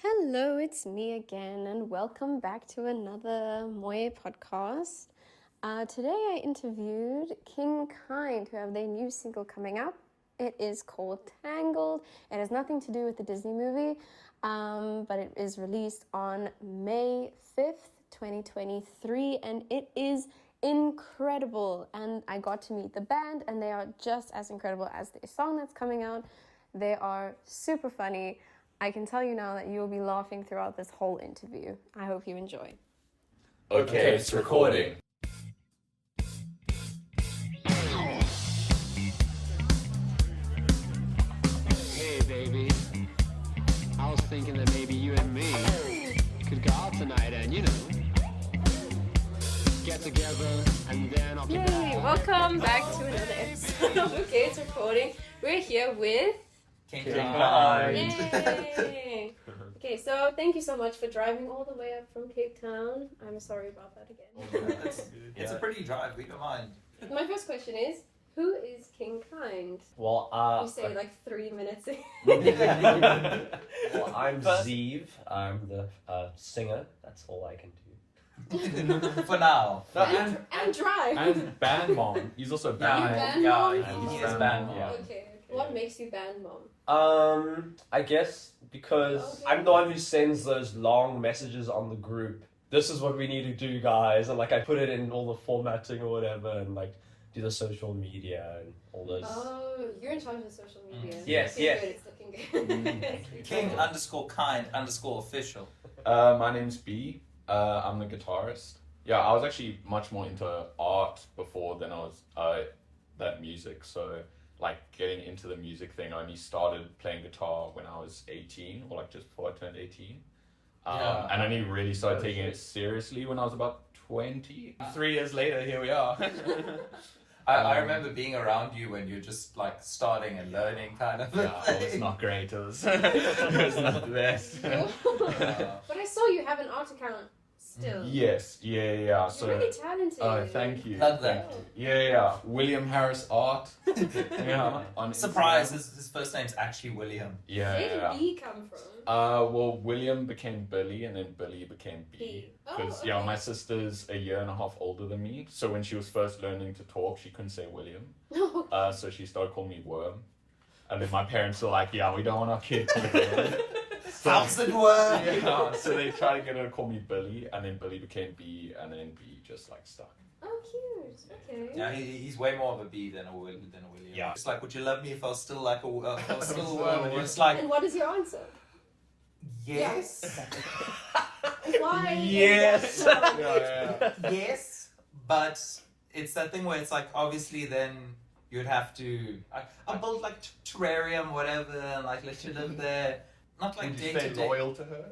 Hello, it's me again, and welcome back to another Moye podcast. Today I interviewed King Kind, who have their new single coming up. It is called Tangled. It has nothing to do with the Disney movie, but it is released on May 5th, 2023, and it is incredible. And I got to meet the band, and they are just as incredible as the song that's coming out. They are super funny. I can tell you now that you'll be laughing throughout this whole interview. I hope you enjoy. Okay, it's recording. Hey baby, I was thinking that maybe you and me could go out tonight and, get together and then I'll be Yay! back. Welcome back to another episode of Okay, it's recording. We're here with... King Yay! Okay, so thank you so much for driving all the way up from Cape Town. I'm sorry about that again. It's a pretty drive, we don't mind. My first question is, who is King Kind? Well, You say like 3 minutes in. well, I'm Zeev. I'm the singer. That's all I can do. For now. And drive. And band mom. He's also a band You're mom. band mom? He is band mom. Yeah. Okay. What makes you band mom? I guess because Okay. I'm the one who sends those long messages on the group. This is what we need to do, guys, and I put it in all the formatting or whatever, and do the social media and all those. Oh, you're in charge of social media. Yes, Looking yes. good, it's looking good. King_kind_official. My name's B. I'm the guitarist. Yeah, I was actually much more into art before than I was that music. So getting into the music thing, I only started playing guitar when I was 18, or just before I turned 18. And I only really started taking it seriously when I was about 20. 3 years later, here we are. I remember being around you when you're just starting and learning kind of. Yeah, it was not great. It was, it was not the best. But I saw you have an art account still. Yes, yeah. You're So, really talented. thank you. Love that. Thank you. Yeah. William Harris Art. Yeah. On Surprise, Instagram. his first name's actually William. Yeah. Where did B come from? Well, William became Billy, and then Billy became B. B. Oh, Because okay. my sister's a year and a half older than me, so when she was first learning to talk, she couldn't say William. So she started calling me Worm. And then my parents were like, "Yeah, we don't want our kid called Worm." How's it work? Yeah, so they tried to get her to call me Billy, and then Billy became B, and then B just stuck. Oh, cute. Okay. Yeah, he's way more of a B than a William. Yeah. It's would you love me if I was still if I was still a worm? And you're just like, And what is your answer? yes. Why? Yes. Yeah. Yes, but it's that thing where it's obviously then you'd have to I build terrarium whatever and let you live there, not Would day you stay to day. loyal to her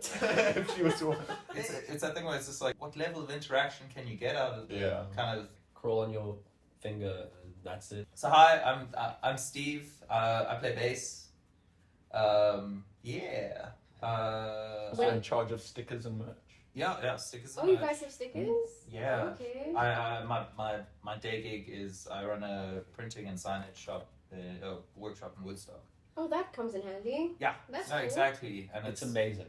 if she was one? It's that thing where it's just what level of interaction can you get out of the Yeah. kind of. Crawl on your finger, and that's it. So hi, I'm Steve. I play bass. Yeah. Also in charge of stickers and merch. Yeah, stickers. Oh, and you merch. guys have stickers? Yeah. Okay. My day gig is I run a printing and signage shop, a workshop in Woodstock. Oh, that comes in handy. Yeah, That's no, cool. exactly, and It's amazing.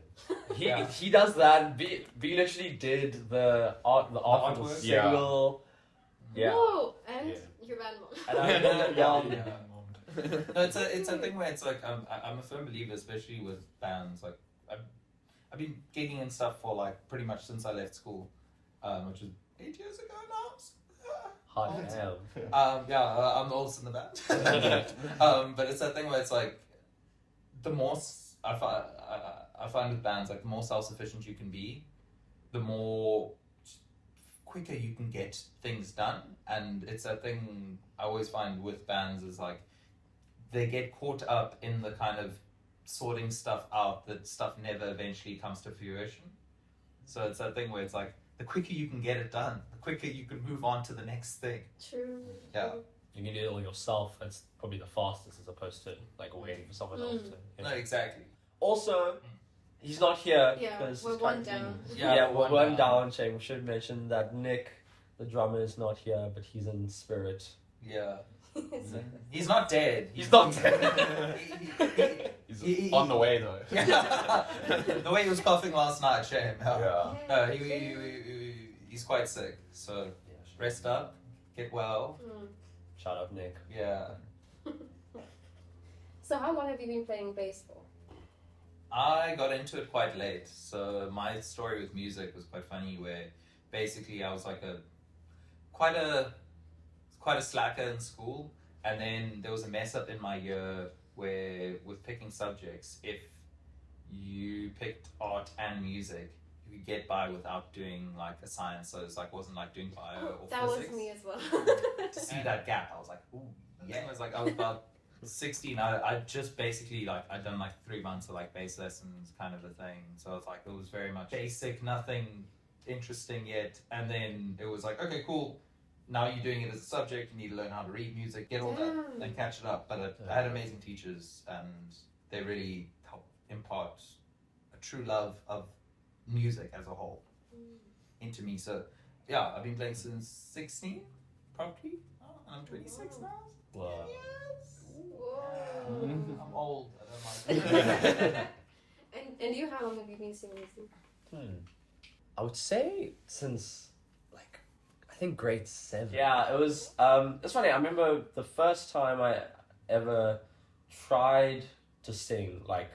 He Yeah. he does that. B literally did the art for the artwork? single. Yeah. Whoa, and Yeah. your band mom. And I did Yeah. No, it's a thing where it's I'm a firm believer, especially with bands. I've been gigging and stuff for pretty much since I left school, which was 8 years ago now. Hot hell. I'm the oldest in the band. But it's that thing where it's the more I find with bands, the more self-sufficient you can be, the more quicker you can get things done. And it's that thing I always find with bands is they get caught up in the kind of sorting stuff out that stuff never eventually comes to fruition. So it's that thing where it's the quicker you can get it done, the quicker you can move on to the next thing. True. Yeah. You can do it all yourself. It's probably the fastest as opposed to waiting for someone else to. No, exactly. Also, he's not here Yeah, because we're he's one currently- down. Yeah, we're one down. Shame. We should mention that Nick, the drummer, is not here, but he's in spirit. Yeah. He's not dead. He's not dead. He He's on the way though. The way he was coughing last night, shame. Yeah. He's quite sick, so rest up, get well. Shout out Nick. Yeah. So how long have you been playing bass for? I got into it quite late, so my story with music was quite funny. Where basically I was like quite a slacker in school, and then there was a mess up in my year where with picking subjects, if you picked art and music, you could get by without doing like a science. So it's like wasn't like doing bio or That physics. was me as well. To see that gap, I was like, ooh, yeah. I was about 16. I just basically I'd done like 3 months of like bass lessons kind of a thing. So it's like it was very much basic, nothing interesting yet. And then it was like, okay, cool. Now you're doing it as a subject. You need to learn how to read music, get all that, and catch it up. But I had amazing teachers, and they really helped impart a true love of music as a whole into me. So yeah, I've been playing since 16, probably. Oh, and I'm 26 now. Wow. Whoa. I'm old. I don't like And you, how long have you been singing? I would say since I think grade 7. Yeah, it was. It's funny. I remember the first time I ever tried to sing like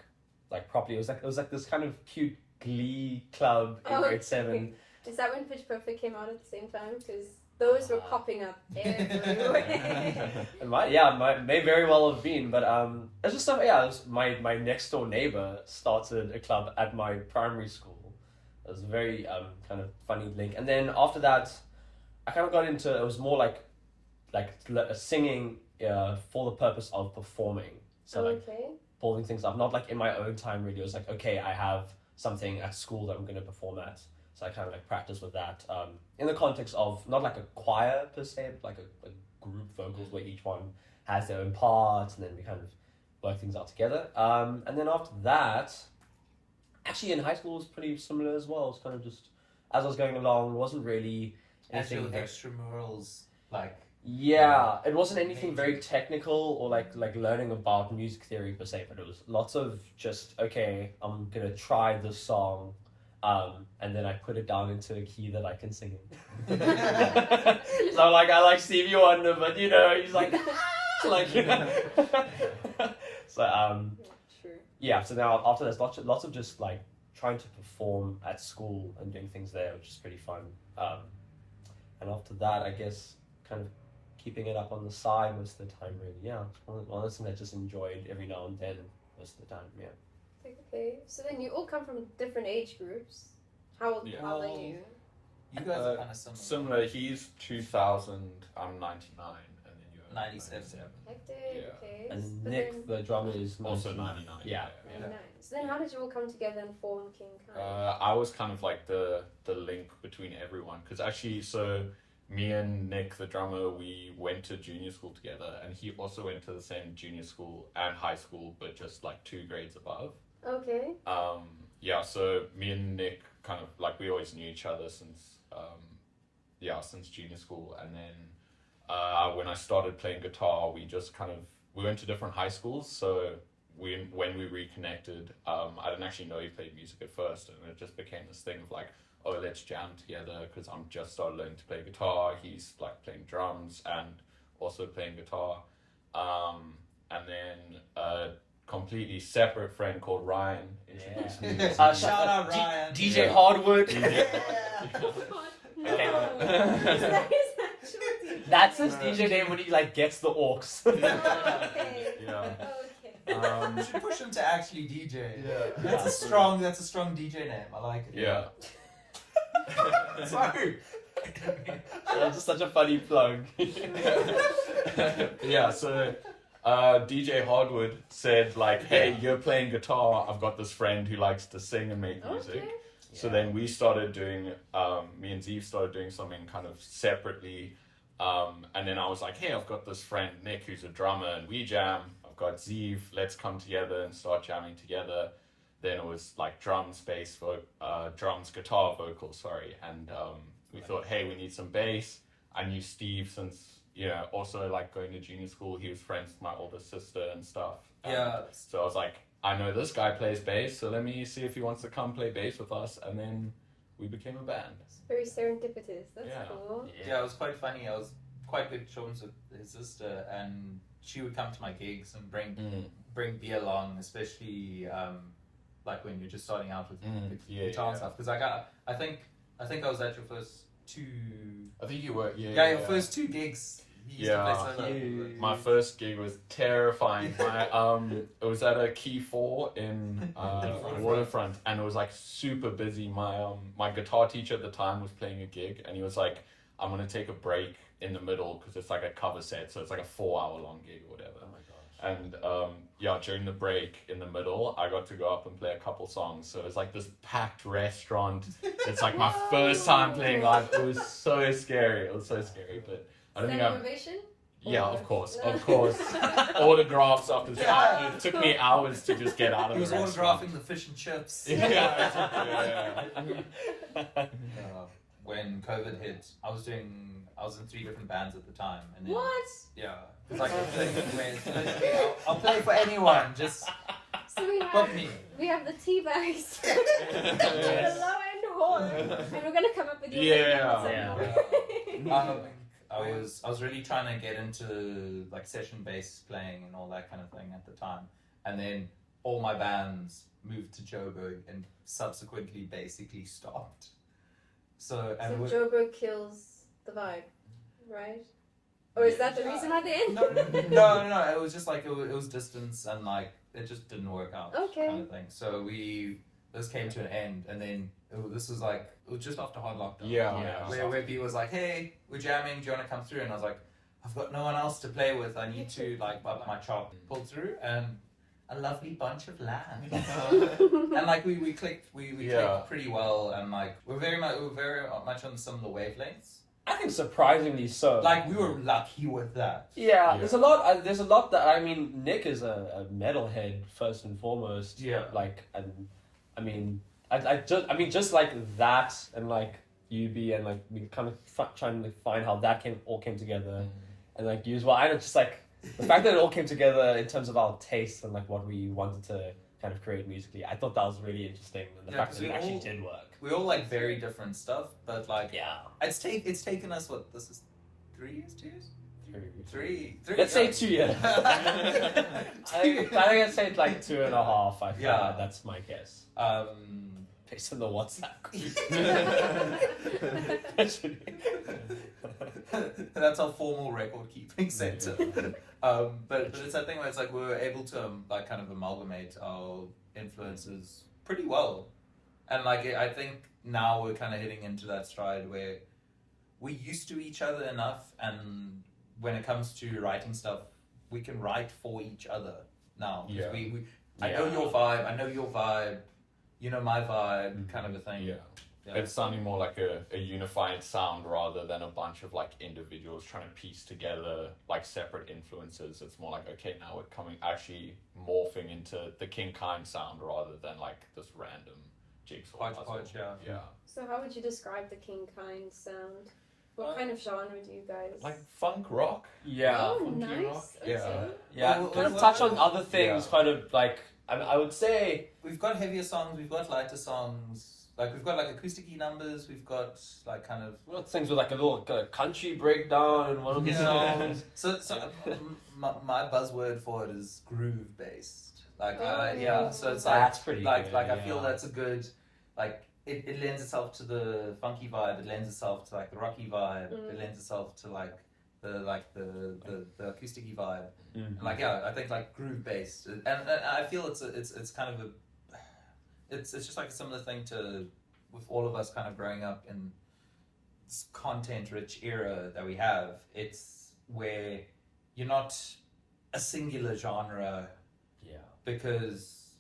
properly. It was like this kind of cute glee club in grade 7. Is that when Pitch Perfect came out at the same time? Because those were popping up everywhere. It may very well have been, but it's just stuff. Yeah, it was my next door neighbor started a club at my primary school. It was a very kind of funny link, and then after that, I kind of got into it. Was more like singing for the purpose of performing. So building things up, not like in my own time. Really, it was like, okay, I have something at school that I'm going to perform at. So I kind of practice with that in the context of not like a choir per se, but like a group vocals where each one has their own parts, and then we kind of work things out together. And then after that, actually in high school it was pretty similar as well. It was kind of just as I was going along, it wasn't really anything. Actually, extramurals, Yeah, it wasn't anything very technical or like learning about music theory per se, but it was lots of just, okay, I'm gonna try this song, and then I put it down into a key that I can sing in. So I like Stevie Wonder, but he's like, so True. yeah. So now after this, lots of just like trying to perform at school and doing things there, which is pretty fun. And after that, I guess kind of keeping it up on the side most of the time, really. Yeah, it's one of those things I just enjoyed every now and then most of the time. Yeah. Okay, so then you all come from different age groups. How old are you? You guys are kind of similar. Similar. He's 2000. I'm 99, and then you're 97. Hectic. Yeah. Okay. And So Nick, then, the drummer, is also 99. 99. Yeah. nice. So then, how did you all come together and form King Kai? I was kind of like the link between everyone, because actually, so me and Nick, the drummer, we went to junior school together, and he also went to the same junior school and high school, but just like 2 grades above. Okay. Yeah, so me and Nick kind of we always knew each other since junior school, and then when I started playing guitar, we went to different high schools. So when we reconnected, I didn't actually know he played music at first, and it just became this thing of oh, let's jam together, because I'm just started learning to play guitar. He's playing drums and also playing guitar, and then completely separate friend called Ryan introduced me. Shout out Ryan. DJ Hardwood. That's his DJ name when he gets the aux. Okay. Yeah. Okay. You should push him to actually DJ. Yeah. That's a strong DJ name. I like it. Yeah. Sorry. That's just such a funny plug. Yeah, so DJ Hardwood said hey, you're playing guitar, I've got this friend who likes to sing and make music. Okay. So then we started doing, me and Zeev started doing something kind of separately, and then I was like, hey, I've got this friend Nick who's a drummer and we jam. I've got Zeev, let's come together and start jamming together. Then it was drums, bass, drums, guitar, vocals, and we thought, hey, we need some bass. I knew Steve since, also going to junior school, he was friends with my older sister and stuff. Yeah. So I was like, I know this guy plays bass, so let me see if he wants to come play bass with us, and then we became a band. It's very serendipitous. That's Yeah. cool. Yeah, it was quite funny. I was quite good chums with his sister, and she would come to my gigs and bring beer along, especially like when you're just starting out with guitar and stuff. Because I think I was at your first two. I think you were, Your first two gigs. He used to play solo. My first gig was terrifying. It was at a Key 4 in Waterfront, and it was like super busy. My guitar teacher at the time was playing a gig, and he was like, "I'm gonna take a break in the middle because it's like a cover set, so it's like a 4-hour long gig or whatever." Oh my gosh. And during the break in the middle, I got to go up and play a couple songs. So it was like this packed restaurant. It's like my first time playing live. It was so scary. But I don't think I'm. Ovation? Yeah, Or- of course. No. Autographs after the show. It took me hours to just get out of He was the restaurant. autographing the fish and chips. Yeah. When COVID hit, I was in 3 different bands at the time, and then, What? yeah, it's like a thing where I'll play for anyone, just So we book have me. the tea bags, the low end horn, and we're gonna come up with your Yeah. I was really trying to get into like session bass playing and all that kind of thing at the time, and then all my bands moved to Joburg and subsequently basically stopped. So So we- Joburg kills the vibe, right? Or is that the reason at the end? no, it was just like it was distance and like it just didn't work out. Okay. Kind of thing. So this came to an end, and then this was like it was just after hard lockdown. Yeah. Where B was like, "Hey, we're jamming. Do you want to come through?" And I was like, "I've got no one else to play with. I need to like up my chop." Pulled through, and a lovely bunch of lads. And like we clicked, we clicked pretty well, and like we're very much on similar wavelengths. I think surprisingly so. Like we were lucky with that. Yeah, there's a lot. There's a lot that I mean. Nick is a metalhead first and foremost. Yeah. Like, and I mean, just like that, and like UB, and like we kind of trying to find how that all came together, and like you as well. I know, just like the fact that it all came together in terms of our tastes and like what we wanted to kind of create musically. I thought that was really interesting, and the Yeah, fact 'cause that it we actually all- did work. We all like very different stuff, but like Yeah. it's taken us what this is 3 years, 2 years, three. Let's say 2 years. I think I'd say like 2.5. I feel Yeah. that's my guess. Based on the WhatsApp group. That's our formal record keeping center. But it's that thing where it's like we were able to like kind of amalgamate our influences pretty well, and like I think now we're kind of hitting into that stride where we're used to each other enough, and when it comes to writing stuff, we can write for each other now. 'Cause Yeah. I know your vibe, I know your vibe, you know my vibe, kind of a thing. Yeah. It's sounding more like a unified sound rather than a bunch of like individuals trying to piece together like separate influences. It's more like, okay, now we're actually morphing into the King Kind sound rather than like this random jigsaw puzzle. Hodgepodge, yeah. So how would you describe the King Kind sound? What kind of genre do you guys? Like funk rock. Yeah. Oh, funky nice. rock. Okay. Yeah. Yeah, Well, kind of well, touch on other things, yeah. kind of like, I would say, We've got heavier songs, we've got lighter songs. Like we've got like acoustic-y numbers, we've got like kind of we've got things with like a little country breakdown in one of the songs. So my buzzword for it is groove based. Like Oh. so it's That's like pretty like good, like I feel yeah. that's a good like it lends itself to the funky vibe. It lends itself to like the rocky vibe. It lends itself to like the acoustic-y vibe. And like I think like groove based, and I feel it's kind of it's just like a similar thing to with all of us kind of growing up in this content rich era that we have. It's where you're not a singular genre Yeah. because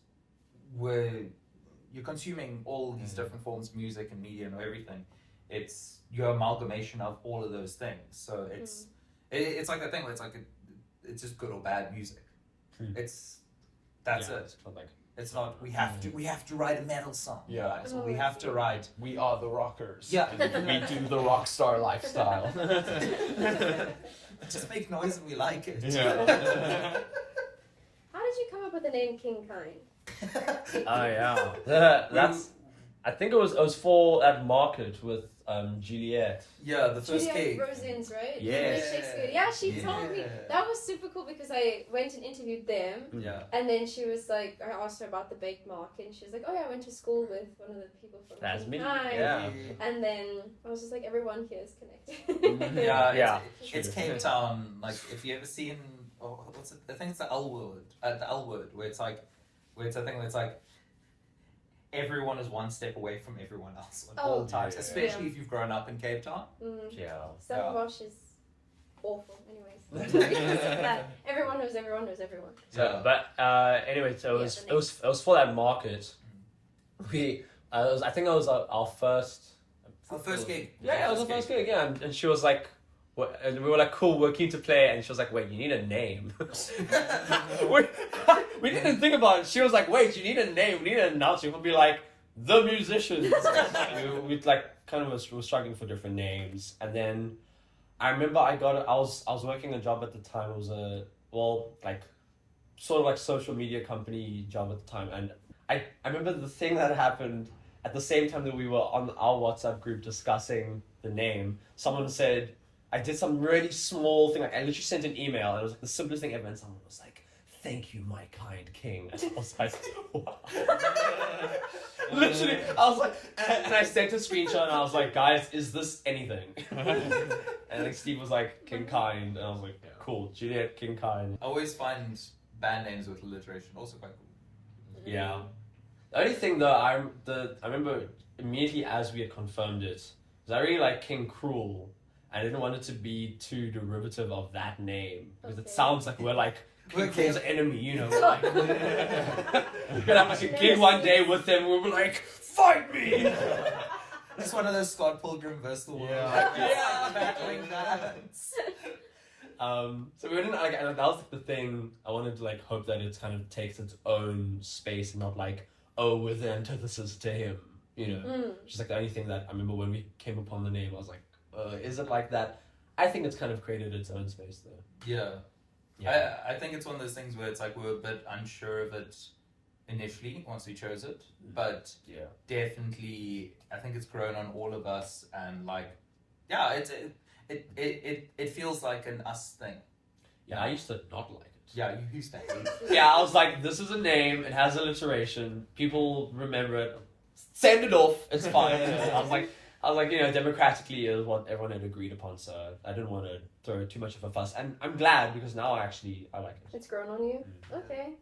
you're consuming all these different forms of music and media and everything. It's your amalgamation of all of those things. So it's like that thing where it's like it's just good or bad music. That's it. It's not like, It's not we have to write a metal song. Yeah. guys, or we have to write. We are the rockers. Yeah. We do the rock star lifestyle. Just make noise and we like it. Yeah. How did you come up with the name King Kind? Oh yeah. That's. I think it was for at market with Juliet. Yeah, the first Juliet gig. Rosins, right? Yeah. With Shakespeare. Yeah, she told me. Yeah. That was super cool because I went and interviewed them. Yeah. And then she was like, I asked her about the baked market, and she was like, oh yeah, I went to school with one of the people from That's King me. Kai. Yeah. And then I was just like, everyone here is connected. Yeah, Yeah, it's true. Cape Town. Like, if you ever seen, what's it? I think it's the L word. The L word, where it's like, where it's a thing where it's like, everyone is one step away from everyone else at all times, yeah. especially if you've grown up in Cape Town. Yeah. Stellenbosch is awful, anyways. Because of that. Everyone knows everyone knows everyone. So, but anyway, so Yeah, the it was for that market. We I think it was our first. Our first gig. Yeah, it was the first gig. Yeah, and she was like, and we were like, cool, we're keen to play, and she was like, wait, you need a name. we didn't think about it. She was like, wait, you need a name. We need an announcer. We'll be like the musicians. we like kind of was struggling for different names, and then I remember I was working a job at the time. It was a sort of like social media company job at the time, and I remember the thing that happened at the same time that we were on our WhatsApp group discussing the name. Someone said, I did some really small thing, like I literally sent an email, and it was like the simplest thing ever, and someone was like, thank you, my kind king. And I was like, wow. Literally, I was like, and I sent a screenshot, and I was like, guys, is this anything? And like Steve was like, King Kind, and I was like, cool, Juliet, King Kind. I always find band names with alliteration also quite cool. Yeah. The only thing though, I remember immediately as we had confirmed it, was I really like King Cruel. I didn't want it to be too derivative of that name because it sounds like we're like King Cruel's enemy, you know. Like, we're gonna have like a gig one day with them. We'll be like, fight me. It's one of those Scott Pilgrim versus the world. Yeah. Battling bands. So we didn't like, and that was like the thing. I wanted to like hope that it kind of takes its own space and not like, oh, we're the antithesis to him, you know. Just like the only thing that I remember when we came upon the name, I was like, is it like that? I think it's kind of created its own space though. Yeah. I think it's one of those things where it's like we're a bit unsure of it initially once we chose it, but definitely I think it's grown on all of us, and like, yeah, it feels like an us thing. Yeah, I used to not like it. Yeah, you used to hate it. Yeah, I was like, this is a name, it has alliteration, people remember it, send it off, it's fine. I was like, you know, democratically it was what everyone had agreed upon, so I didn't want to throw too much of a fuss, and I'm glad because now I like it. It's grown on you? Okay.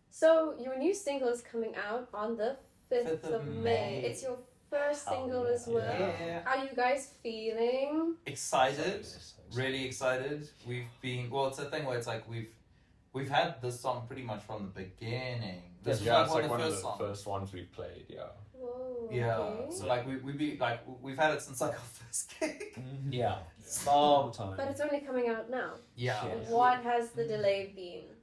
So your new single is coming out on the 5th of May. It's your first single as well. Yeah. How are you guys feeling? Excited, really excited. We've been, well, it's a thing where it's like we've had this song pretty much from the beginning. This was Yeah, it's like one one of of the the first songs. first ones we've played, yeah. Whoa. Yeah, Okay. so like we've had it since like our first gig. Yeah, long time. But it's only coming out now. Yeah, Yes. What has the delay been?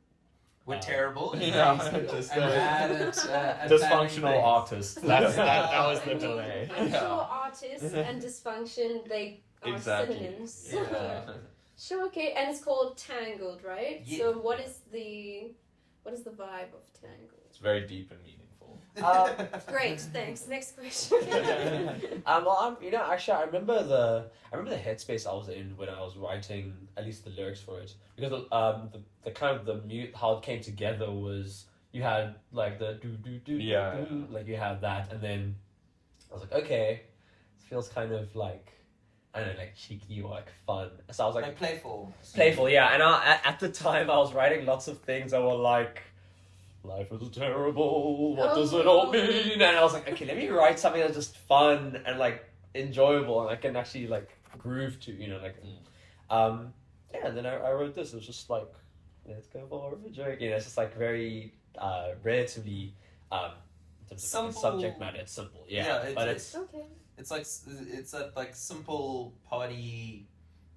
we're terrible. Yeah, just and bad at dysfunctional planning artists. That was the delay. I'm sure artists and dysfunction, they are Exactly. synonyms. Yeah. Sure, okay. And it's called Tangled, right? Yeah. So what is the vibe of Tangled? It's very deep and meaningful. Great, thanks. Next question. Well, actually, I remember the headspace I was in when I was writing at least the lyrics for it, because the kind of the mute how it came together was you had like the do Yeah. like you had that, and then I was like, okay, it feels kind of like, I don't know, like cheeky or like fun. So I was like playful. playful, yeah. And at the time I was writing lots of things that were like, life is terrible, what does it all mean? And I was like, okay, let me write something that's just fun and like enjoyable and I can actually like groove to, you know, like yeah, and then I wrote this. It was just like, let's go for a joke. You know, it's just like very relatively in terms of Simple. subject matter, it's simple. Yeah, but it's Okay. It's like it's that like simple party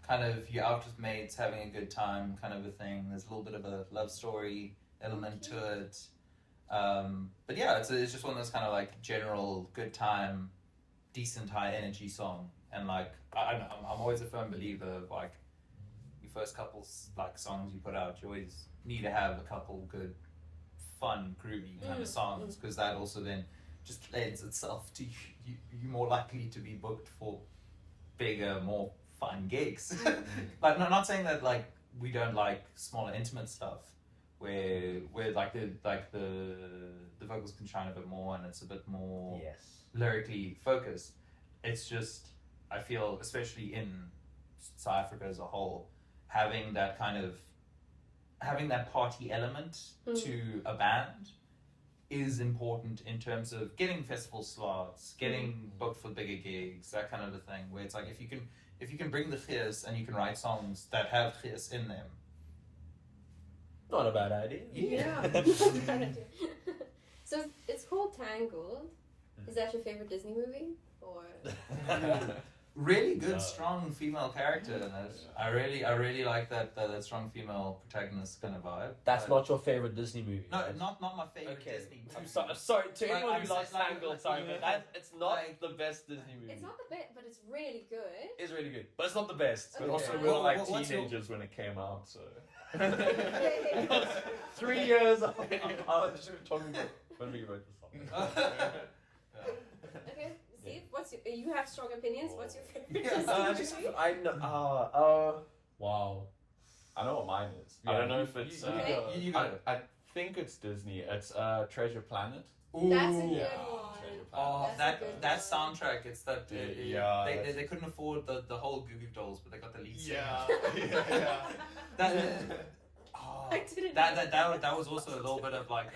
kind of, you're out with mates having a good time kind of a thing. There's a little bit of a love story element to it, but yeah, it's just one of those kind of like general good time, decent high energy song. And like I'm always a firm believer of like your first couple like songs you put out, you always need to have a couple good fun, groovy kind of songs, because that also then just lends itself to you more likely to be booked for bigger, more fun gigs. Like, not saying that like we don't like smaller, intimate stuff, where like the vocals can shine a bit more and it's a bit more Yes. lyrically focused. It's just, I feel, especially in South Africa as a whole, having that party element to a band is important in terms of getting festival slots, getting booked for bigger gigs, that kind of a thing. Where it's like if you can bring the gears and you can write songs that have gears in them. Not a bad idea. Yeah. So it's called Tangled. Is that your favorite Disney movie? Or Really good, strong female character in it. I really like that strong female protagonist kind of vibe. That's not your favorite Disney movie. No, right? not my favorite Okay. Disney. I'm sorry to Like, anyone I'm who likes saying, like- Tangled. Sorry, but it's not like- the best Disney movie. it's not the best, but it's really good. It's really good, but it's not the best. But Okay. also, we Well, were like what's your- teenagers when it came out, so. 3 years. I was talking when we wrote the song. Okay, Steve, you have strong opinions. What's your favorite Yeah, Disney movie? I know. Wow. I know what mine is. Yeah, I don't know if it's. Okay. You got it. I think it's Disney. It's Treasure Planet. Ooh. That's a good Yeah. one. Treasure Planet. Oh, That's a good that one. soundtrack! It's that Yeah, they that's- couldn't afford the whole Goo Goo Dolls, but they got the lead singer. yeah. That, oh, I didn't that was also a little bit of like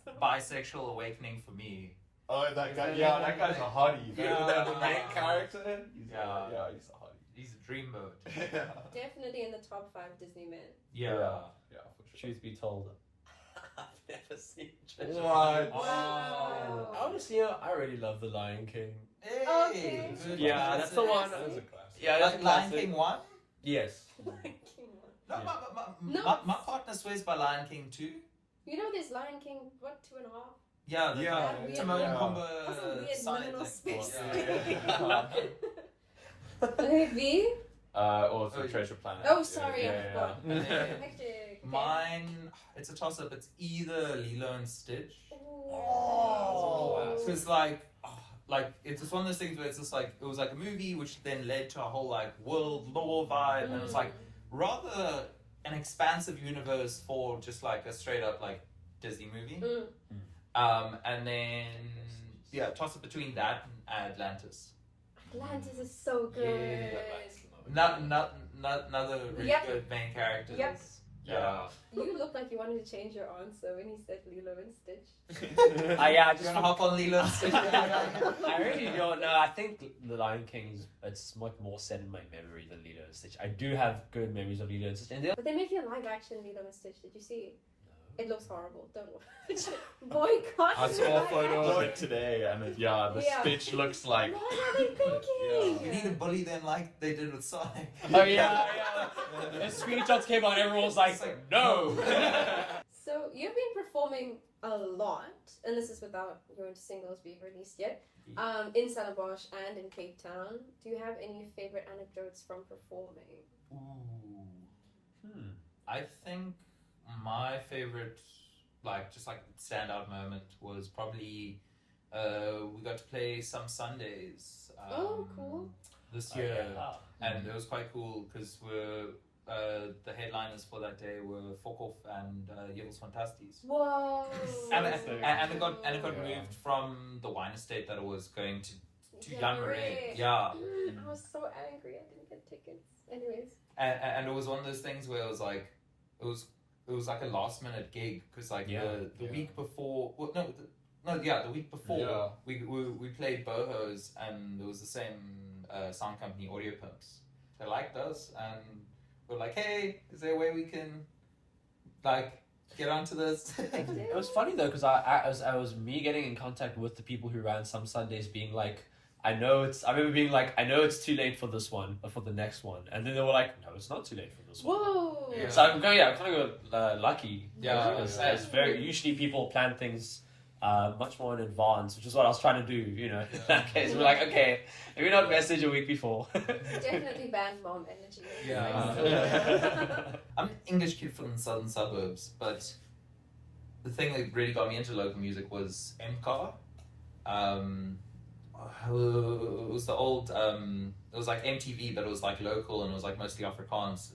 a bisexual awakening for me. Oh, that guy. Yeah, that guy's a hottie. Yeah. The main character. He's Yeah. he's a hottie. He's a dreamboat. Yeah. Definitely in the top 5 Disney men. Yeah. Yeah, for sure. Truth be told, I've never seen Treasure What? Planet. Wow. Honestly, I really love The Lion King. Hey, Okay. good. Yeah, that's the one. That was a classic. Yeah, that's Like a Lion classic. King 1? Yes. Lion King one. No, Yeah. No. my partner swears by Lion King 2. You know there's Lion King, what, 2.5? Yeah, the Yeah, weird Timon and one. That's a Pumbaa weird side liminal thing. space. Yeah. Okay, V? Or it's Oh, the Treasure Planet. Oh, sorry, I Yeah. forgot. Yeah. Hectic. Mine, it's a toss up. It's either Lilo and Stitch. Oh. Because like it's just one of those things where it's just like it was like a movie which then led to a whole like world lore vibe, and it's like rather an expansive universe for just like a straight up like Disney movie. And then yeah, toss it between that and Atlantis. Atlantis is so good. Another really Yep. good main characters. Yep. Yeah. You look like you wanted to change your answer when he said Lilo and Stitch. Yeah, I You're just gonna hop on Lilo and Stitch. I really don't know. I think The Lion King it's much more set in my memory than Lilo and Stitch. I do have good memories of Lilo and Stitch. And the But they're making a live action Lilo and Stitch. Did you see? It looks horrible. Don't watch. Boycott. I saw a live photo of action. it today, and the Yeah. Stitch looks like. What are they thinking? You need to bully them like they did with Sonic. Oh yeah. The screenshots came out. Everyone was like, "No." So you've been performing a lot, and this is without your singles being released yet, in Stellenbosch and in Cape Town. Do you have any favorite anecdotes from performing? Ooh. I think my favorite, like, just like standout moment was probably we got to play some Sundays. Oh, cool. This Oh, year, yeah. and it was quite cool because the headliners for that day were Fokhoff and Yevels Fantasties. Whoa! And it got Yeah. moved from the wine estate that it was going to Yeah, Jan right. Marais. Yeah. I was so angry I didn't get tickets. Anyways. And it was one of those things where it was like it was like a last minute gig because like the week before the week before we played Boho's and it was the same sound company, Audio Pimps. They liked us and we're like, hey, is there a way we can like get onto this? It was funny though because I was me getting in contact with the people who ran some Sundays, being like, I remember being like, I know it's too late for this one, but for the next one, and then they were like, no, it's not too late for this one. Whoa! Yeah. So I'm kind of lucky. Yeah, Because yeah. it's very usually people plan things much more in advance, which is what I was trying to do. You know, in that case, we're like, okay, maybe not message a week before. Definitely band mom energy. Yeah. I'm an English kid from the southern suburbs, but the thing that really got me into local music was MCAR. It was the old, it was like MTV, but it was like local and it was like mostly Afrikaans.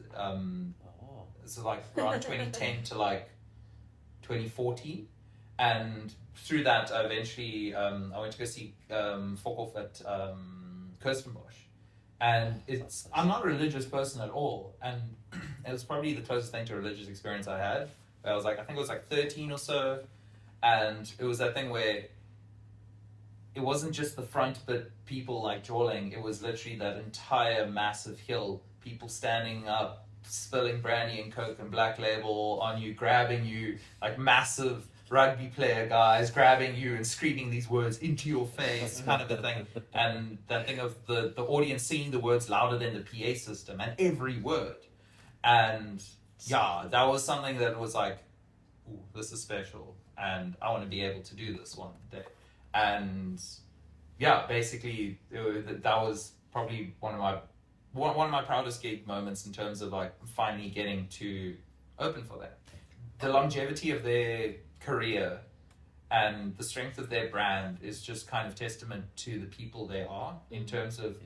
So like around 2010 to like 2014. And through that, eventually, I went to go see Fokhoff at Kirstenbosch. And I'm not a religious person at all. And it was probably the closest thing to a religious experience I had. I was like, I think it was like 13 or so. And it was that thing where it wasn't just the front bit people like jawling, it was literally that entire massive hill, people standing up, spilling brandy and coke and black label on you, grabbing you, like massive rugby player guys grabbing you and screaming these words into your face, kind of a thing. And that thing of the audience singing the words louder than the PA system and every word. And yeah, that was something that was like, ooh, this is special and I want to be able to do this one day. And yeah, basically that was probably one of my proudest gig moments in terms of like finally getting to open for them. The longevity of their career and the strength of their brand is just kind of testament to the people they are in terms of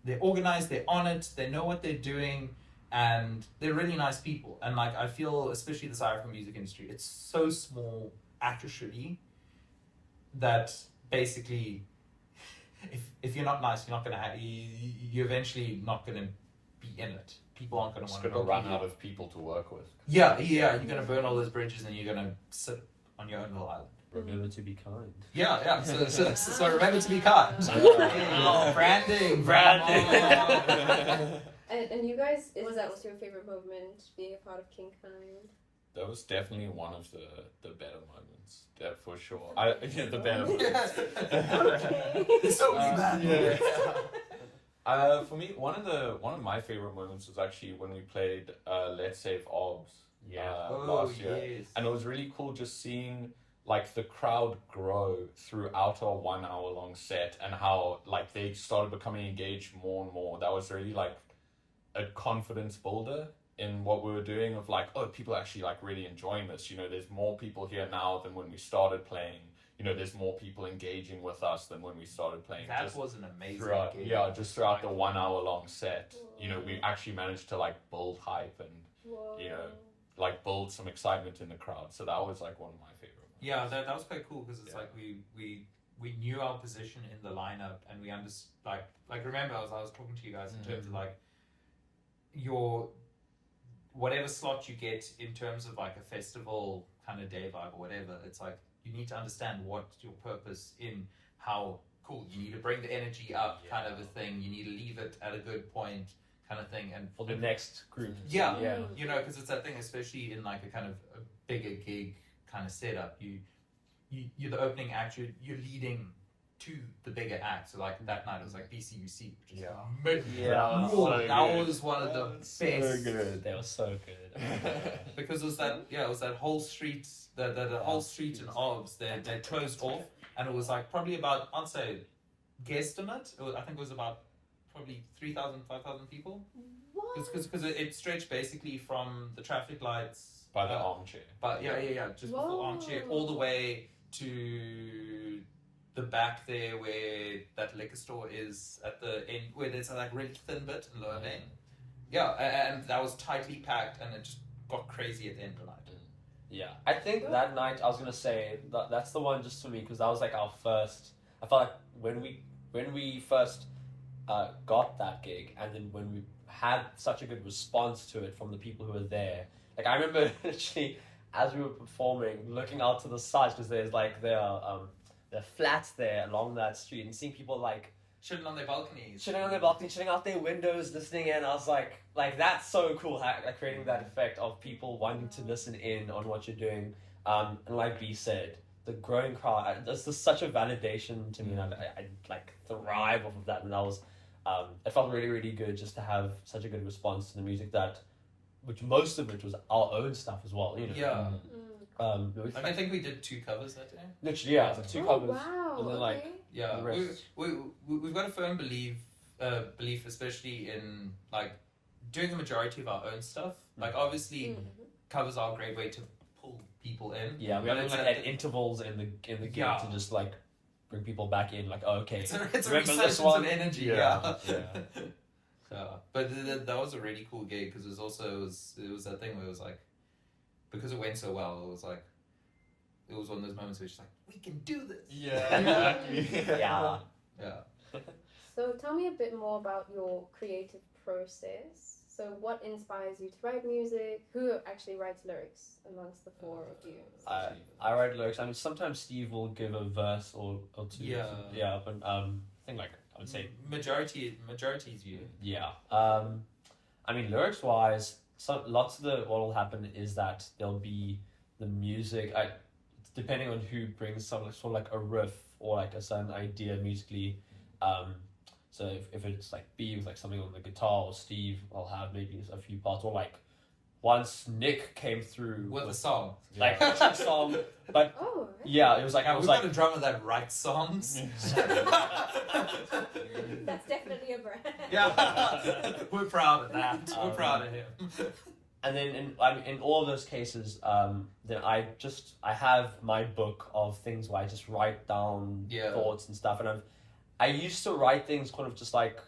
they're organized, they're on it, they know what they're doing, and they're really nice people. And like I feel, especially the South African music industry, it's so small actually that basically if you're not nice, you're not gonna have you're eventually not gonna be in it. People aren't gonna want to run out of people to work with. Yeah, you're gonna burn all those bridges and you're gonna sit on your own little island. Remember to be kind. Yeah. So remember to be kind. Branding. And you guys, that was your favorite moment, being a part of King Kind? That was definitely one of the better moments. That for sure. The better moments. It's so bad. For me, one of my favorite moments was actually when we played Let's Save Obs last year, and it was really cool just seeing like the crowd grow throughout our 1 hour long set and how like they started becoming engaged more and more. That was really like a confidence builder in what we were doing of like, oh, people are actually like really enjoying this. You know, there's more people here now than when we started playing. You know, there's more people engaging with us than when we started playing. That was an amazing gig. Yeah, just throughout the 1 hour long set, you know, we actually managed to like build hype and, you know, like build some excitement in the crowd. So that was like one of my favorite ones. Yeah, that was quite cool because it's like we knew our position in the lineup and we understood, like remember I was talking to you guys in terms of like your whatever slot you get in terms of like a festival kind of day vibe or whatever, it's like you need to understand what's your purpose in how cool you need to bring the energy up kind of a thing. You need to leave it at a good point kind of thing. And for the next group. Yeah. You know, because it's that thing, especially in like a kind of a bigger gig kind of setup, you're the opening act, you're leading to the bigger act. So like that night it was like BCUC, which is that was one of the best. So good. They were so good. Because it was that whole street, the whole street in Obs, they closed off, and it was like probably about, I'd say, guesstimate, I think it was about probably 3,000, 5,000 people. What? Because it stretched basically from the traffic lights by the armchair. But just before armchair, all the way to the back there where that liquor store is at the end, where there's a like really thin bit in Lower Main. Yeah, and that was tightly packed, and it just got crazy at the end of the night. Yeah, I think that night I was gonna say that's the one just for me because that was like our first. I felt like when we first got that gig, and then when we had such a good response to it from the people who were there. Like I remember actually as we were performing, looking out to the sides because there's like there are flats there along that street, and seeing people like shitting on their balconies, shitting out their windows, listening in. I was like that's so cool, like creating that effect of people wanting to listen in on what you're doing. And like B said, the growing crowd, that's just such a validation to me, and I like thrive off of that. And that was, it felt really, really good just to have such a good response to the music which most of it was our own stuff as well, you know. Yeah. I think we did 2 covers that day. Literally, yeah, like 2 covers. Wow. And then like yeah, the rest. we've got a firm belief, especially in like doing the majority of our own stuff. Like obviously, covers are a great way to pull people in. Yeah, we But have it's like at at intervals in the game Yeah. to just like bring people back in. Like, oh, okay, it's a remember this resurgence one? of energy. Yeah. Yeah. But that was a really cool gig because it was that thing where it was like, because it went so well, it was one of those moments where it's like, we can do this. Yeah. Yeah. Yeah. So tell me a bit more about your creative process. So what inspires you to write music? Who actually writes lyrics amongst the four of you? I write lyrics. I mean, sometimes Steve will give a verse or two. Yeah. But I think like I would say Majority's you. yeah. I mean, lyrics wise, lots of what will happen is that there'll be the music. Depending on who brings some sort of like a riff or like a certain idea musically. So if it's like B with like something on the guitar, or Steve, I'll have maybe a few parts, or like once Nick came through With a song. like a song, but Oh, right. yeah, it was like I was We've like got a drummer that writes songs. That's definitely a brand. Yeah. We're proud of that. We're Um, proud of him. And then in all of those cases, then I have my book of things where I just write down Yeah. thoughts and stuff, and I used to write things kind of just like,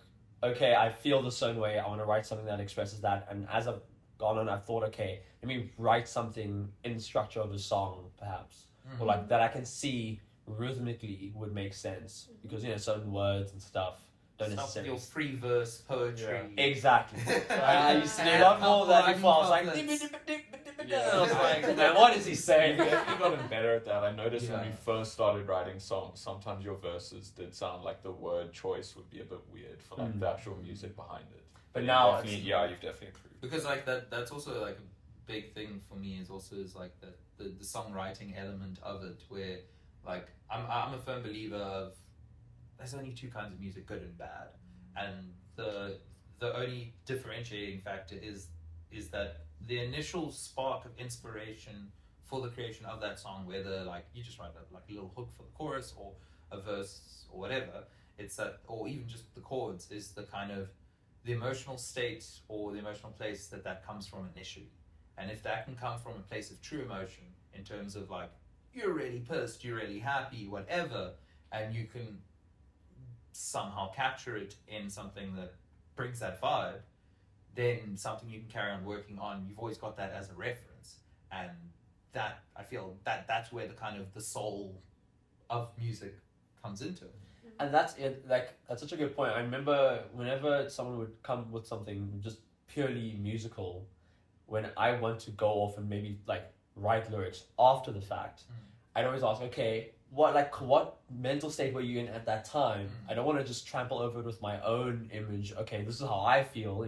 okay, I feel the certain way, I want to write something that expresses that, and as I've gone on, I've thought, okay, let me write something in the structure of a song, perhaps, or like that I can see rhythmically would make sense, because certain words and stuff don't Stuff, necessarily. your free verse poetry. Exactly. I used to do a lot more of that before. I was like, I was like, man, what is he saying? You've definitely gotten better at that. I noticed when we Yeah. first started writing songs, sometimes your verses did sound like the word choice would be a bit weird for like the actual music behind it. But now Definitely, you've definitely improved. Because like that's also like a big thing for me is like the songwriting element of it, where like I'm a firm believer of there's only two kinds of music, good and bad, and the only differentiating factor is that the initial spark of inspiration for the creation of that song, whether like you just write like a little hook for the chorus or a verse or whatever, it's that, or even just the chords, is the kind of the emotional state or the emotional place that comes from initially. And if that can come from a place of true emotion, in terms of like you're really pissed, you're really happy, whatever, and you can somehow capture it in something that brings that vibe, then something you can carry on working on. You've always got that as a reference, and that I feel that's where the kind of the soul of music comes into it. And that's it. Like, that's such a good point. I remember whenever someone would come with something just purely musical, when I want to go off and maybe like write lyrics after the fact, I'd always ask, okay, what mental state were you in at that time? I don't want to just trample over it with my own image. Okay, this is how I feel,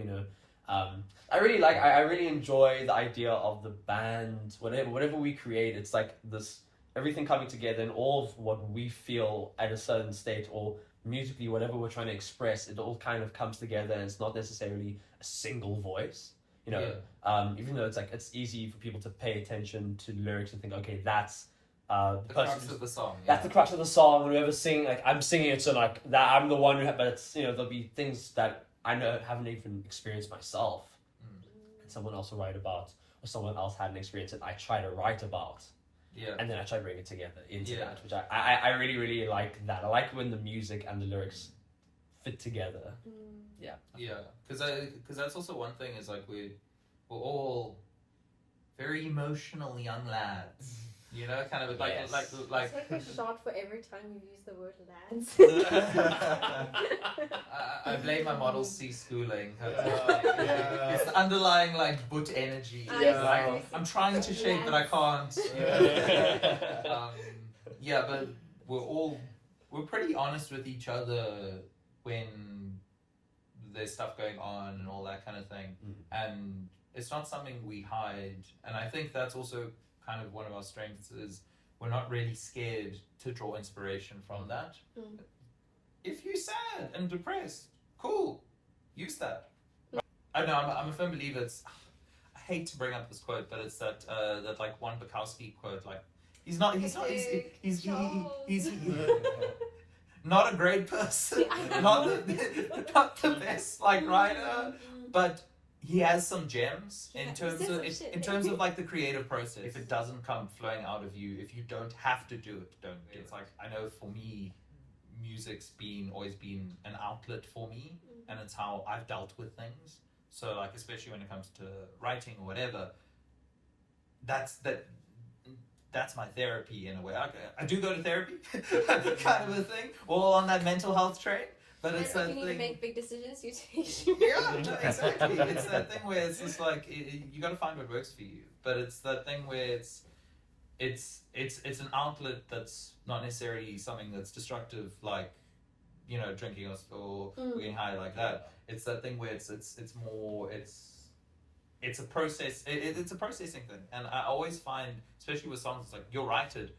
I really enjoy the idea of the band, whatever we create. It's like this, everything coming together, and all of what we feel at a certain state, or musically, whatever we're trying to express, it all kind of comes together, and it's not necessarily a single voice. Even though it's easy for people to pay attention to lyrics and think, okay, that's The crux of the song. that's the crux of the song. Whoever's singing, like I'm singing it, so like that I'm the one who. But it's there'll be things that I know haven't even experienced myself, and someone else will write about, or someone else had an experience that I try to write about. Yeah. And then I try to bring it together into Yeah. that, which I really, really like that. I like when the music and the lyrics fit together. Yeah. Yeah, because that's also one thing is like we're all very emotional young lads, kind of like Yes. like It's like a shot for every time you use the word lads. I blame my Model C schooling. Yeah. It's the underlying like butt energy. Yeah. Like, I'm trying to shape, but I can't. But we're pretty honest with each other when there's stuff going on and all that kind of thing, and it's not something we hide. And I think that's also kind of one of our strengths is we're not really scared to draw inspiration from that. If you're sad and depressed, cool, use that. I know I'm a firm believer. I hate to bring up this quote, but it's that like one Bukowski quote. Like he's not not a great person, not the best like writer, but he has some gems Yeah, in he terms says of some shit. in terms of like the creative process. If it doesn't come flowing out of you, if you don't have to do it, don't do it. It's like, I know for me, music's always been an outlet for me, and it's how I've dealt with things. So like, especially when it comes to writing or whatever, that's my therapy in a way. I do go to therapy, kind of a thing, all on that mental health train. But And it's if that you need to thing. make big decisions, you take Yeah, no, exactly. It's that thing where it's just like you got to find what works for you. But it's that thing where it's an outlet that's not necessarily something that's destructive, like, you know, drinking or getting high like that. It's that thing where it's more it's a process. It's a processing thing, and I always find, especially with songs, it's like you'll write it.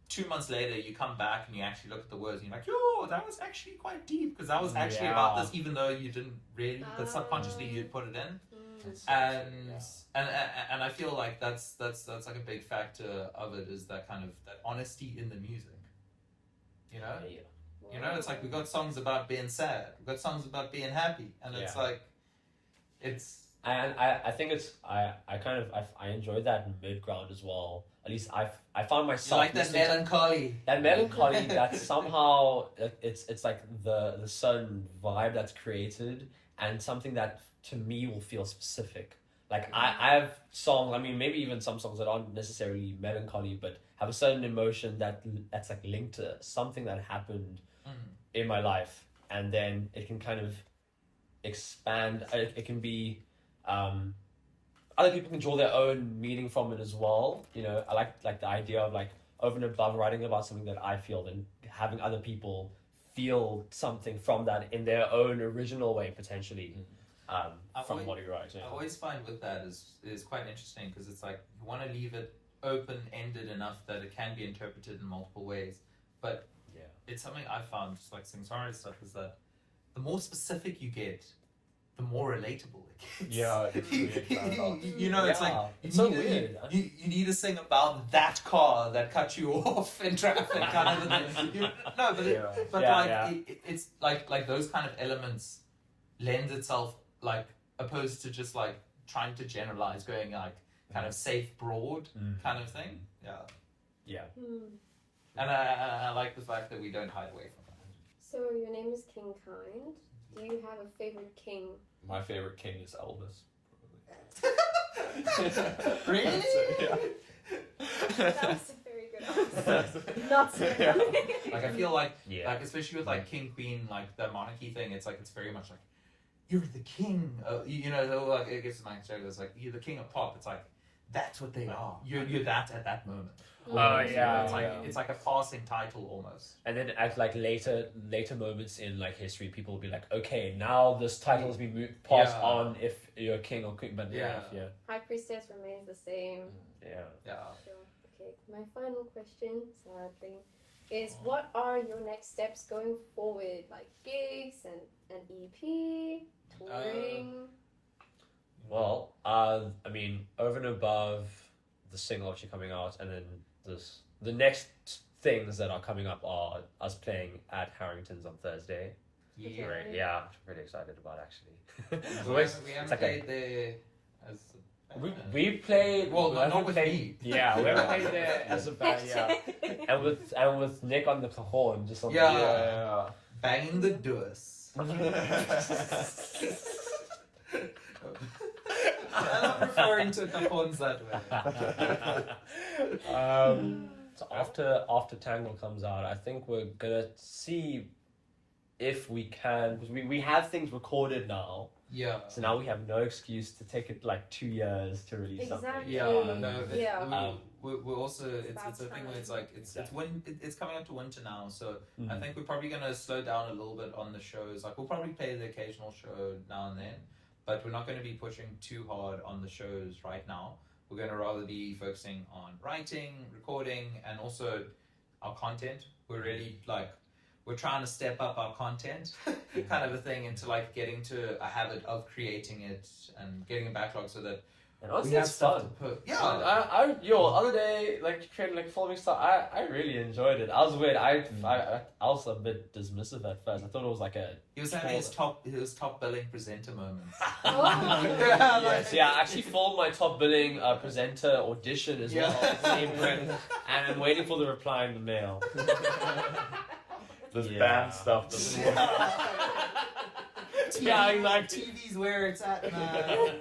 2 months later, you come back and you actually look at the words and you're like, yo, that was actually quite deep, because that was actually about this, even though you didn't really, but subconsciously you'd put it in. And I feel like that's like a big factor of it, is that kind of that honesty in the music. You know? Yeah. You know, it's like we got songs about being sad, we got songs about being happy, and it's like And I think it's I enjoyed that mid ground as well. At least I found myself you like that listening to melancholy. that melancholy that somehow it's like the certain vibe that's created, and something that to me will feel specific. Like I have songs, I mean maybe even some songs that aren't necessarily melancholy, but have a certain emotion that's like linked to something that happened in my life, and then it can kind of expand. It can be other people can draw their own meaning from it as well. You know, I like the idea of like over and above writing about something that I feel, and having other people feel something from that in their own original way potentially. From what you write. Yeah. I always find with that is quite interesting, because it's like you want to leave it open-ended enough that it can be interpreted in multiple ways. But it's something I found, just like Singsara stuff, is that the more specific you get, the more relatable it gets. Yeah, it's weird. You know, it's like it's so weird. You need to sing about that car that cut you off in traffic, kind of a thing. It's like those kind of elements lends itself, like, opposed to just like trying to generalize, going like kind of safe, broad kind of thing. Yeah. And I like the fact that we don't hide away from that. So your name is King Kind. Do you have a favorite king? My favorite king is Elvis. Really? Yeah. That was a very good answer. Not so Like, I feel like especially with like king, queen, like the monarchy thing, it's like it's very much like you're the king. You know, like I guess my joke is like you're the king of pop. It's like that's what they are. You're that at that moment. It's like a passing title almost. And then at like later moments in like history, people will be like, okay, now this title has been passed on if you're king or queen. But High Priestess remains the same. Yeah. Sure. Okay, my final question, sadly, is what are your next steps going forward? Like gigs and an EP, touring? Well, I mean, over and above the single obviously coming out, and then the next things that are coming up are us playing at Harrington's on Thursday. Yeah. Right. Yeah, I'm pretty excited about actually. We haven't played there as. We played. Well, not with me. Yeah, we haven't played there as a band. Yeah, and with Nick on the cajon, just on banging the doors. I'm not referring to capons that way. So after Tangled comes out, I think we're gonna see if we can, because we have things recorded now. Yeah. So now we have no excuse to take it like 2 years to release something. Yeah. No. We're also it's a thing where it's like it's coming up to winter now, so I think we're probably gonna slow down a little bit on the shows. Like we'll probably play the occasional show now and then, but we're not going to be pushing too hard on the shows right now. We're going to rather be focusing on writing, recording, and also our content. We're really we're trying to step up our content kind of a thing into like getting to a habit of creating it and getting a backlog so that And We honestly, have it's stuff fun. to put. Yeah. Yo, other day, like creating like following stuff, I really enjoyed it. I was weird. I was a bit dismissive at first. I thought it was like a He was having his top billing presenter moments. yes, yeah. I actually filmed my top billing presenter audition as well. At the same breath, and I'm waiting for the reply in the mail. This Yeah. band stuff doesn't work. Yeah, exactly. TV's where it's at, man.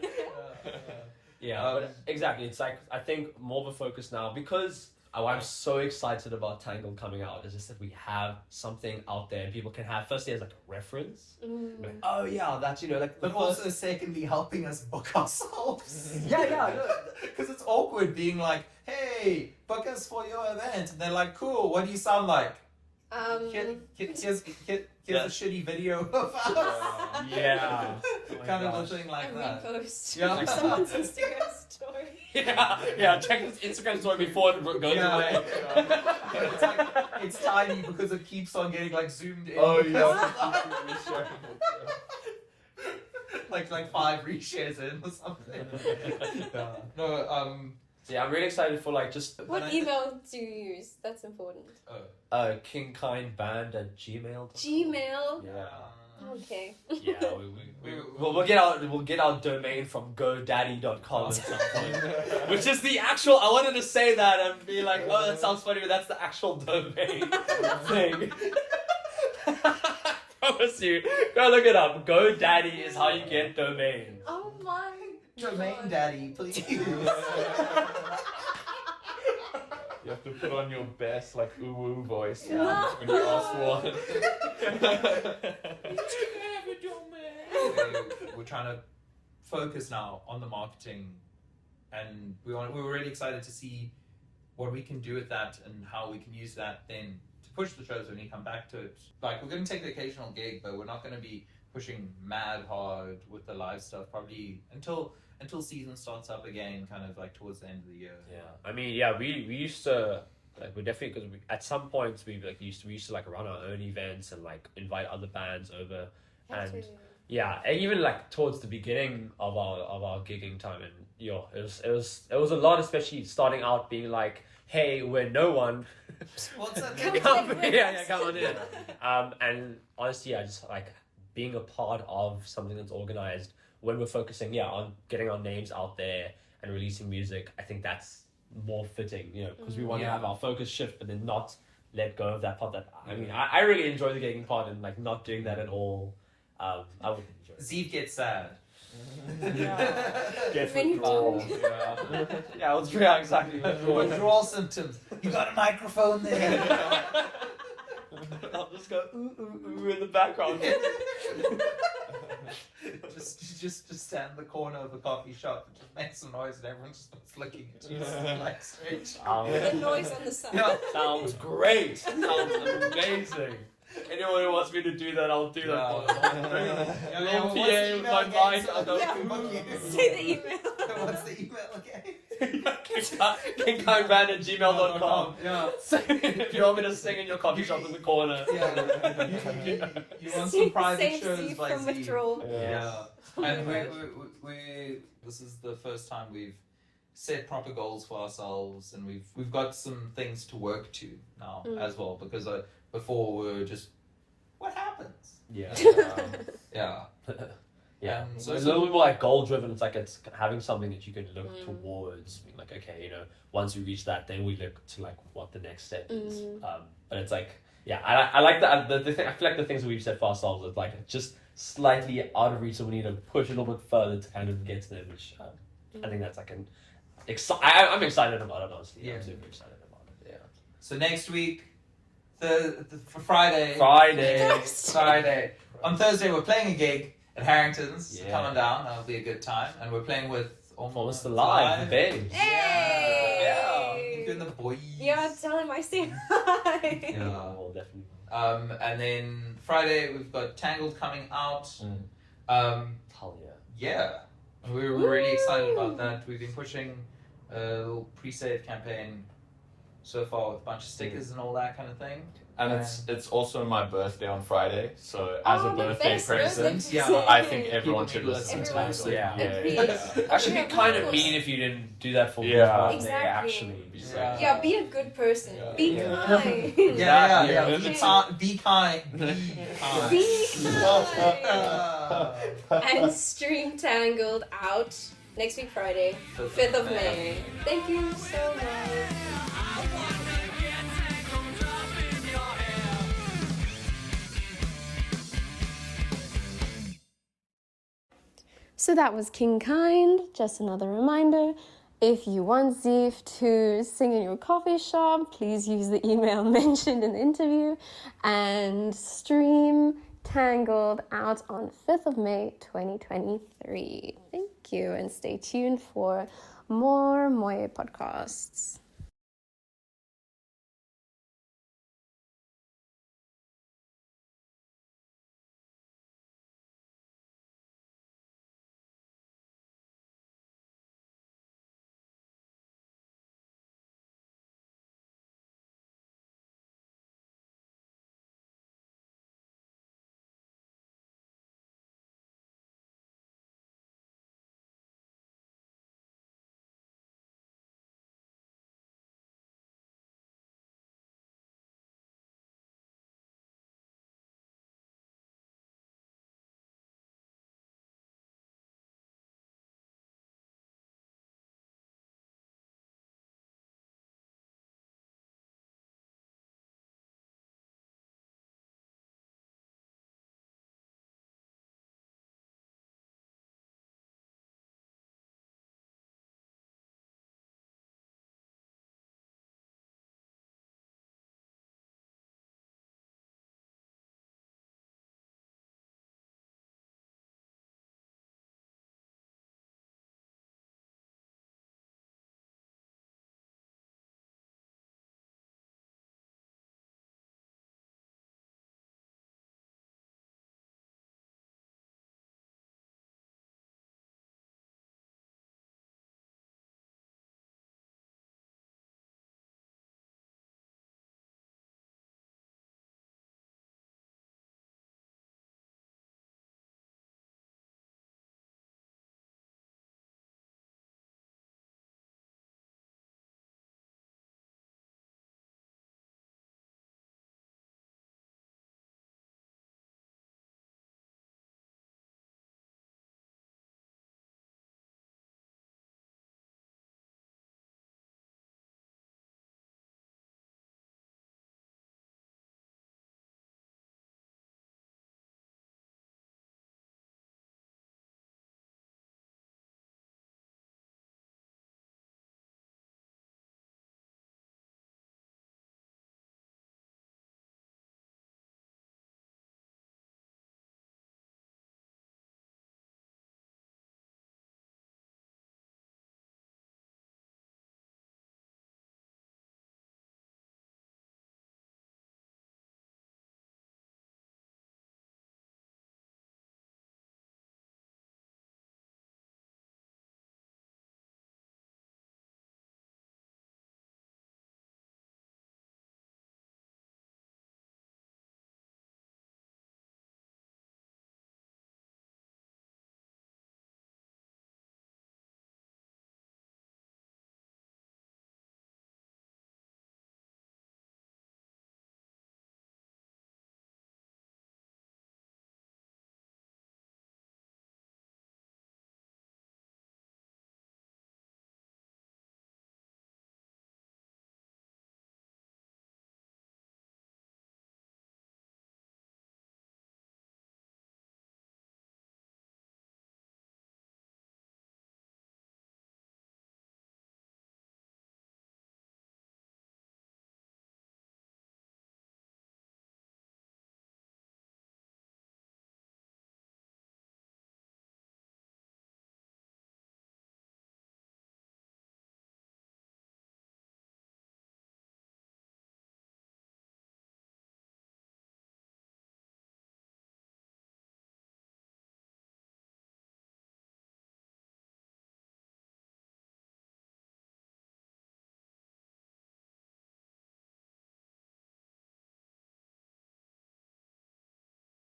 Yeah, but exactly. It's like I think more of a focus now because I'm so excited about Tangled coming out. It's just that we have something out there and people can have firstly as like a reference. Like, oh yeah, that's like. But also, secondly, helping us book ourselves. yeah. Because it's awkward being like, "Hey, book us for your event," and they're like, "Cool. What do you sound like?" Here's a shitty video of us. Yeah. Kind of a thing like A that. repost Yeah. of someone's Instagram story. Yeah. Check this Instagram story before it goes away. It's like it's tiny because it keeps on getting like zoomed in. Oh, like 5 reshares in or something. No, So yeah, I'm really excited for like just What email do you use? That's important. kingkindband@gmail.com. Gmail. Yeah. Okay. Yeah, we'll get our domain from GoDaddy.com at some point, which is the actual. I wanted to say that and be like, oh, that sounds funny, but that's the actual domain thing. Promise you, go look it up. GoDaddy is how you get domains. Oh my. domain God. daddy, please. You have to put on your best like ooh voice No. when you ask one. We're trying to focus now on the marketing, and we were really excited to see what we can do with that and how we can use that then to push the shows when we come back to it. Like, we're going to take the occasional gig, but we're not going to be pushing mad hard with the live stuff probably until season starts up again, kind of like towards the end of the year. Yeah, I mean, yeah, we used to like we definitely because at some points we used to like run our own events and like invite other bands over, and yeah, and even like towards the beginning of our gigging time, and it was a lot, especially starting out being like, hey, we're no one. What's that? Come on in. And honestly, I just like being a part of something that's organized when we're focusing, on getting our names out there and releasing music. I think that's more fitting, because we want to have our focus shift, but then not let go of that part. That I mean, I really enjoy the gigging part, and like not doing that at all. I would enjoy it. Zeev gets sad. Get When you withdrawal. Yeah, withdrawal, exactly. Withdrawal symptoms. You got a microphone there. I'll just go ooh ooh ooh in the background. just stand in the corner of the coffee shop and just make some noise, and everyone just starts looking at you like strange. The noise on the side. Yeah. Sounds great. Sounds amazing. Anyone who wants me to do that, I'll do that. Yeah. Little What's PA the with email my again? mic. I'll go. Say the email. What's the email again? kingkindband@gmail.com. Yeah. So if you want me to sing in your coffee shop in the corner. Yeah. You want some private Save shows Zeev by from Zeev. withdrawal. Yeah. And we this is the first time we've set proper goals for ourselves, and we've got some things to work to now as well, because before we were just what happens. Yeah. Yeah. Yeah. So So it's a little bit more like goal driven. It's like it's having something that you can look towards. Being like, okay, once we reach that, then we look to like what the next step is. But it's like, I like that. The thing, I feel like the things that we've set for ourselves is like just slightly out of reach, so we need to push a little bit further to kind of get to them. Which I think that's like I'm excited about it. Honestly, Yeah. I'm super excited about it. Yeah. So next week, for Friday. On Thursday, we're playing a gig at Harrington's. Yeah. Come on down, that'll be a good time. And we're playing with Almost Alive, the babes. Hey! Yeah, you and the boys. Yeah, tell him I say hi. Yeah. Well, definitely. And then Friday, we've got Tangled coming out. Hell yeah. Yeah. And we're really excited about that. We've been pushing a little pre-save campaign so far with a bunch of stickers and all that kind of thing. And it's also my birthday on Friday, so as a the birthday best present, birthday Yeah, present. I think everyone should People listen to listen it. to it. Agreed. Actually, Yeah, be kind of of course. mean if you didn't do that for Yeah. his birthday. Exactly. Actually, Yeah. Be a good person. Yeah. Be Yeah. kind. Yeah. Yeah. Be kind. Be kind. Be kind. Uh, And stream Tangled out next week Friday, 5th of May. Thank you so much. So that was King Kind. Just another reminder, if you want Zeef to sing in your coffee shop, please use the email mentioned in the interview and stream Tangled out on 5th of May 2023. Thank you and stay tuned for more Moye podcasts.